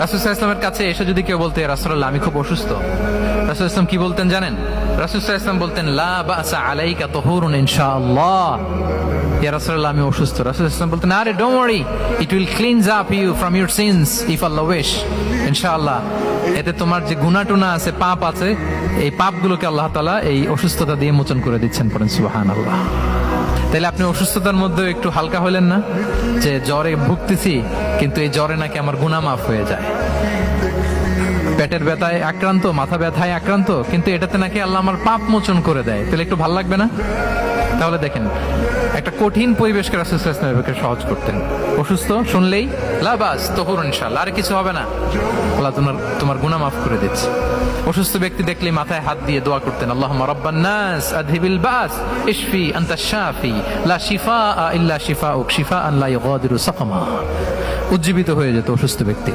রাসূল সাল্লাল্লাহু আলাইহি ওয়াসাল্লামের কাছে এসে যদি কেউ বলতে, রাসূলুল্লাহ আমি খুব অসুস্থ, রাসূল ইসলাম কি বলতেন জানেন? রাসূল সাল্লাল্লাহু আলাইহি ওয়াসাল্লাম বলতেন, লা বাসা আলাইকা তুহুরুন ইনশাআল্লাহ। ইয়া রাসূলুল্লাহ আমি অসুস্থ। রাসূল সাল্লাল্লাহু আলাইহি ওয়াসাল্লাম বলতেন, আরে don't worry, it will cleanse up you from your sins if আল্লাহ উইশ। ইনশাআল্লাহ এতে তোমার যে গুনাহ টুনা আছে, পাপ আছে, এই পাপগুলোকে আল্লাহ তাআলা এই অসুস্থতা দিয়ে মোচন করে দিচ্ছেন। পড়েন সুবহানাল্লাহ। তাইলে আপনি অসুস্থতার মধ্যে একটু হালকা হলেন না, যে জ্বরে ভুগতেছি কিন্তু এই জ্বরে নাকি আমার গুনাহ মাফ হয়ে যায়। পেটের ব্যথায় আক্রান্ত, মাথা ব্যথায় আক্রান্ত, কিন্তু এটাতে নাকি আল্লাহ আমার পাপ মোচন করে দেয়। তাহলে একটু ভালো লাগবে না? তাহলে দেখেন, একটা কঠিন পরিবেশকে রাসূল সাল্লাল্লাহু আলাইহি ওয়াসাল্লাম সহজ করতেন। অসুস্থ শুনলেই লা বাস তুহুরুন ইনশাআল্লাহ, আর কিছু হবে না, আল্লাহ তোমার গুনাহ মাফ করে দিচ্ছে। অসুস্থ ব্যক্তি দেখলেই মাথায় হাত দিয়ে দোয়া করতেন, আল্লাহুম্মা রাব্বান নাস আযহিবিল বাস ইশফি আনতাশ শাফি লা শিফাআ ইল্লা শিফাউক শিফাআন লা ইউগাদিরু সাকামা। উজ্জীবিত হয়ে যেত অসুস্থ ব্যক্তি।